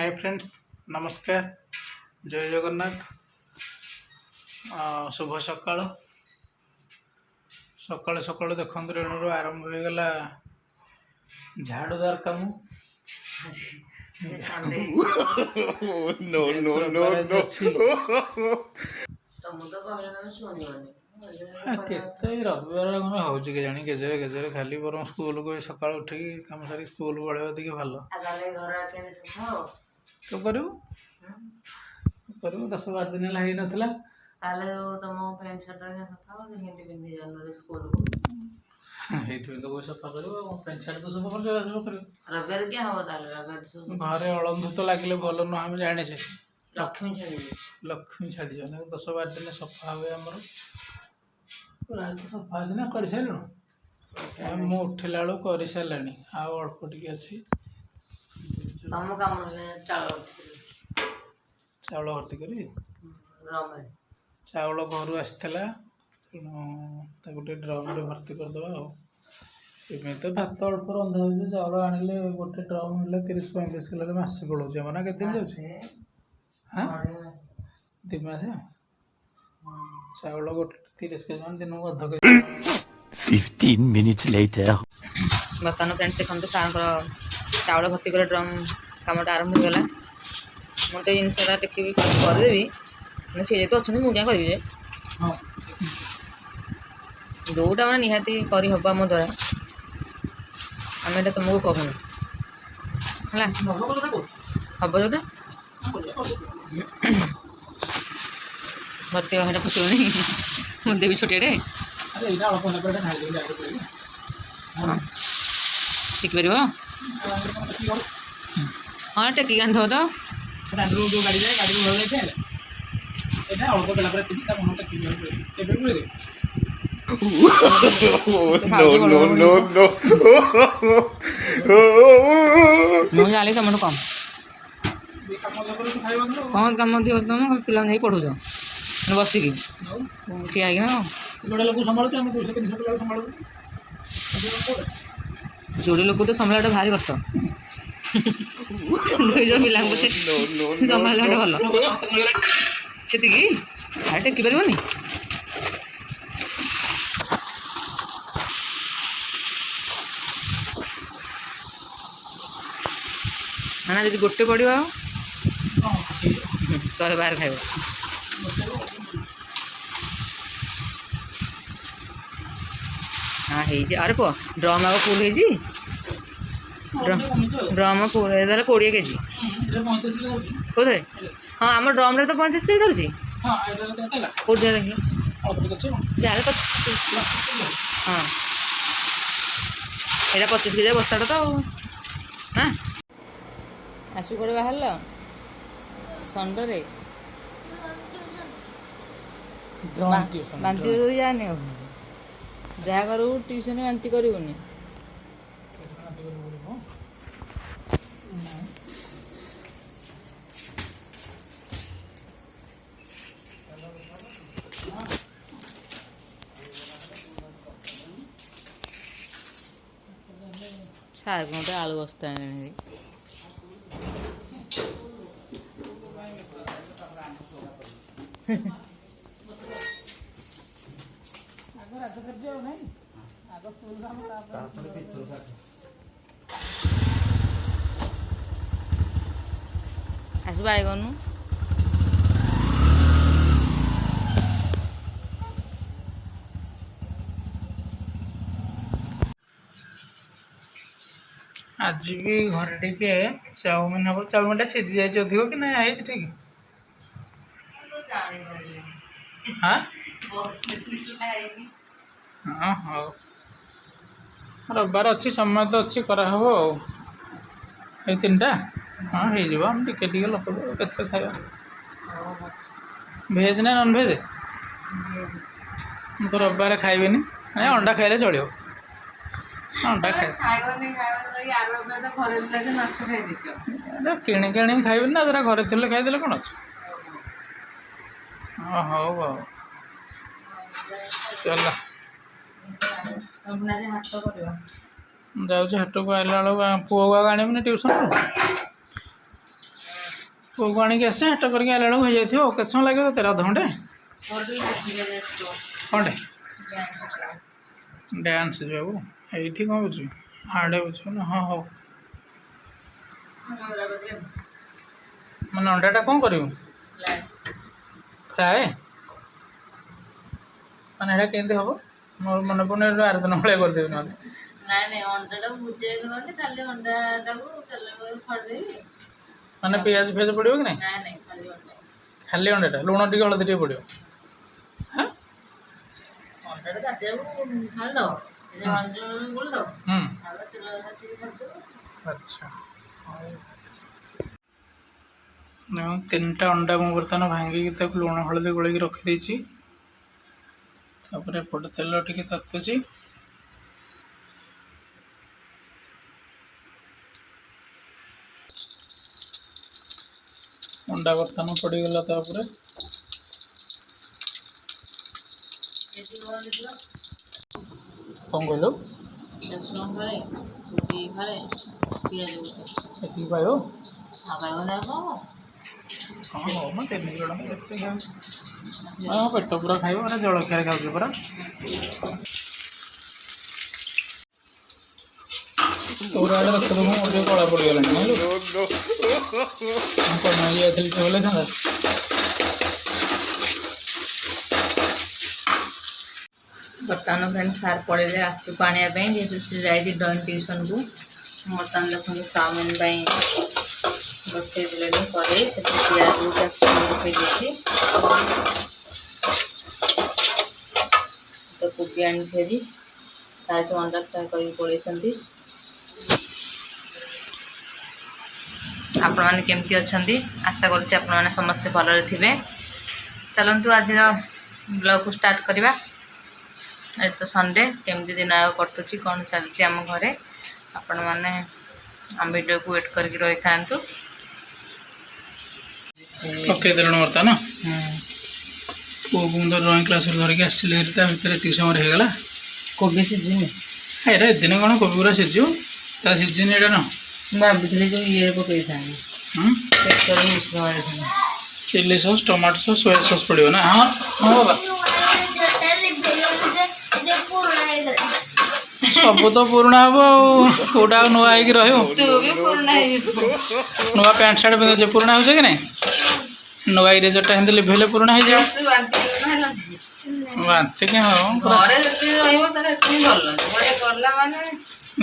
Hi friends, नमस्कार, जय जगन्नाथ। शुभ सकाळ। सकाळु सकाळु देखते रेणुर आरंभ हो गला झाड़ूदार काम। No, no, no, no. केते रविवार कौन हो जानी गेजेरे गेजेरे खाली बर स्कूल को सकाल उठिक कम सारी स्कूल पढ़ेगा टे भल तो करू 10-12 दिन है नाला तो सफा कर पैंट सार्ट तो सफा कर घरे अलंधु तो लगे भल नुह आम जाने से लक्ष्मी छाड़ी 10-12 दिन सफा हुए आमर सफा आज कर सारे मु उठला बेलू कर सारे अल्प टी अच्छी चाउल भर्ती करी चाउल घर आसाला तेणु ड्रम भर्ती करदे तो भात अल्प रंधा हो चाउल आनिले गोटे ड्रम है 30-35 किलो मस पड़ोचे ना के दिन जाऊँ हाँ 2 मास चाउल गोटे 30 किलो दिन को अध के 15 minutes later. बर्तमान फ्रेंड्स देखते सार चाउल भर्ती कर ड्रम कमटा आरंभ होगा मुझे जिनसा टेक करदेवी सी जेहतु अच्छा मुझे क्या करी जोटा मैंने निहाती करहब मो द्वारा आम एटा तुमको कहूँ है हम जोटा भर्ती हेटा पशुनी मुझे भी छोटे टिक पार हाँ टेक आन तो जो गाड़ी जाए गाड़ी भर जाए अल्प No, no, no, no. मुझे जाली तुम कम कौन कम दिवस तुम पिला नहीं पढ़ुच बसिकी ठिया है जोड़े लोग संभालते जोड़े लोग तो संभाला भारी कष्ट 2 जन पिला संभाला भल से टेक पार ना जी गोटे पड़ 112 खाइब हाँ है अरे पुआ ड्रम आग फुल है ड्रम फुल 20 केजी कौन हाँ आम ड्रम तो 35 केजी धरुची कौट दिया देख हाँ यहाँ 25 केजी बस्ता तो हाँ आसु कड़े बाहर संडे बांति जाने जहाँ करू ट्यूशन बांति करूनी सारे गोटे आलू बस्ता आस बाइगन आज भी घर टे चाउमिन हम चाउमिन सीझी जाए अधिक कि ना ठीक हाँ हाँ हाँ रविवार अच्छी समय तो अच्छी कराहब आई 3टा हाँ हो टे लोक के खाया भेज ना नॉन भेज तो रविवार खाइबे अंडा खाइले चलो अंडा खाए किणी किणी खाइबे ना जरा घरे थे खाईदे कौन अच्छे हौ चल जाऊँ हाट को आइला बेलू पुआ को आने ट्यूशन पुआ को आणिक आसे हाट करके आइला बेलू हो जाइए केତେ ସମୟ ଲାଗିବ तेरे अधघंटे कौटे डांस जाऊ ये कौन बुझ आड़े बुझ ना हाँ हो मैंने अंडाटा कौन कर फ्राए मैंने यहाँ केमती हम मोर मन पड़े आर दिन भाई करदेवी ना मैंने पियाज फियाज पड़ो कि नहीं खाली अंडाटा लुण टे हलदी टे पड़ो अच्छा 3टा अंडा मुझे बर्तमान भांगिकी लुण हलदी गोल रखीदे एपटे तेल टी तातुची अंडा बर्तमान पड़गला कौन कहलु पाइब हाँ हो मैं 3 जन हाँ पेट पूरा खाइब मैंने जलखिया खाऊ पूरा पूरा आड़े रख दूँ मुझे कला पड़गला जाइए भले था बर्तमान फ्रेंड सार पड़े आसू को आने जेहतु से जाए ड्रॉइंग ट्यूशन को बर्तमान देखो चाउमिन बसई दे कड़े प्याज पकई तो कोबी आनी ताकि अंडा फ्राए कर पड़े आपण मैंने केमती अच्छा आशा करुँच आपण मैंने समस्ते भलरे थे चलतु आज ब्लॉग को स्टार्ट करवा आज तो संडे केमती दिन आग कटुची कौन चलती आम घरे आपण मैंने आम वीडियो को वेट करके रही था पकई देलु बर्तमान पुआ को ड्रॉइंग क्लास धरिक आसिले भितर ये समय होगा कोबी सीझी एरा दिन कौन कोबी पूरा सीझो ता सीझन एटा न भाभी जो ये पकई था chilli sauce tomato sauce soya sauce पड़ो ना हाँ हाँ बाबा सब तो पुराणा हम कौटा नुआ हो नुआ पैंट सार्ट पिंधे पुराणा हो कि नहीं नुआ इरेजरटा हिंदी लिभेले पुराणा हो बांति क्या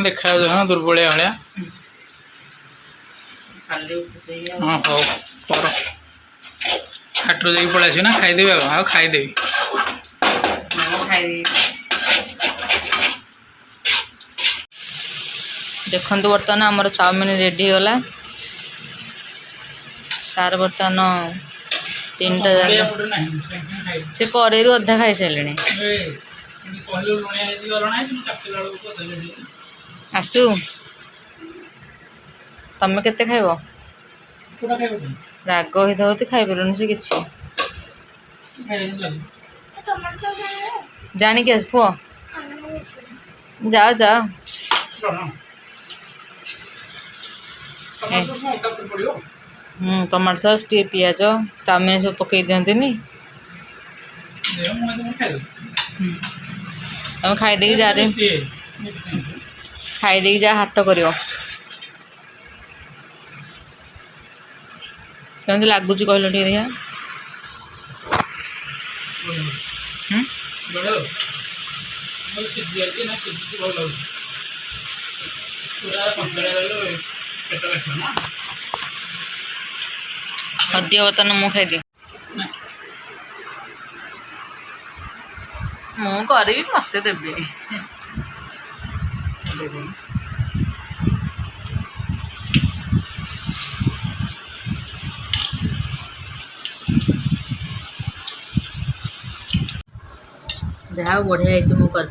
देखा हाँ दुर्बलिया भाया हाँ हौ कर हाटर जा पलि आस ना खाईदेवी आ खाईदेवी देखु बर्तमान आमर चाउमिन रेडी गला सार बर्तमान 3टा जगह से कड़े अधा खाई सारे आसु तमें केते खाइब राग होता होती खाई पारुन से कि जानिक आस पुआ जाओ जाओ टमाटो सॉस टे पियाज चाउमिन सब पकई दिखती तुम खाईदे जा रे खाईदे जा हाट कर कमी लगुच कहल टे हदी बर्तन मु खाई मु करी मत देवी जहाँ बढ़िया मु कर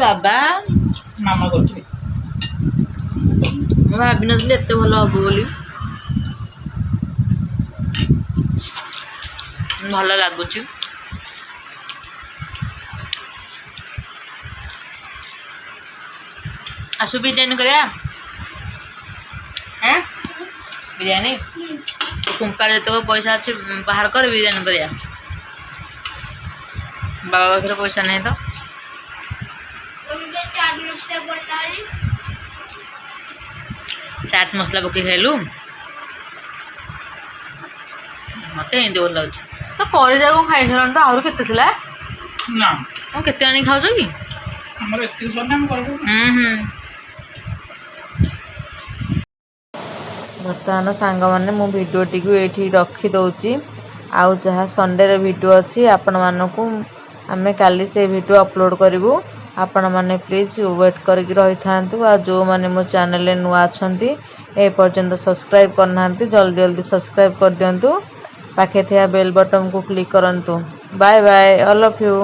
बाबा मामा कर भाभी नी एत भल हम बोली भल लगुच आसु बिरियानी करिया ବିରିୟାନୀ କୁମ୍ପାର ଯେତେକ ପଇସା ଅଛି ବାହାର କରି ବିରିୟାନୀ କରିବା। ବାବା ପାଖରେ ପଇସା ନାହିଁ ତ। ଚାଟ୍ ମସଲା ପକେଇ ଖାଇଲୁ ମତେ ଏମିତି ଭଲ ଲାଗୁଛି। ତ କରି ଯାକ ଖାଇସାରିଲଣି ତ ଆହୁରି କେତେ ଥିଲା? ନା ମୁଁ କେତେ ଆଣିକି ଖାଉଛ କି? ଆମର ଏତିକି ସରିଲା ଆମେ କରିବୁ। ବର୍ତ୍ତମାନ ସାଙ୍ଗମାନେ ମୁଁ ଭିଡ଼ିଓଟିକୁ ଏଇଠି ରଖିଦେଉଛି। ଆଉ ଯାହା ସଣ୍ଡେର ଭିଡ଼ିଓ ଅଛି ଆପଣମାନଙ୍କୁ ଆମେ କାଲି ସେ ଭିଡ଼ିଓ ଅପଲୋଡ଼ କରିବୁ। ଆପଣମାନେ ପ୍ଲିଜ୍ ୱେଟ୍ କରିକି ରହିଥାନ୍ତୁ। ଆଉ ଯେଉଁମାନେ ମୋ ଚ୍ୟାନେଲରେ ନୂଆ ଅଛନ୍ତି ଏ ପର୍ଯ୍ୟନ୍ତ ସବସ୍କ୍ରାଇବ୍ କରିନାହାନ୍ତି ଜଲ୍ଦି ସବସ୍କ୍ରାଇବ୍ କରିଦିଅନ୍ତୁ। ପାଖେ ଥିବା ବେଲ୍ ବଟନ୍କୁ କ୍ଲିକ୍ କରନ୍ତୁ। Bye bye, all of you.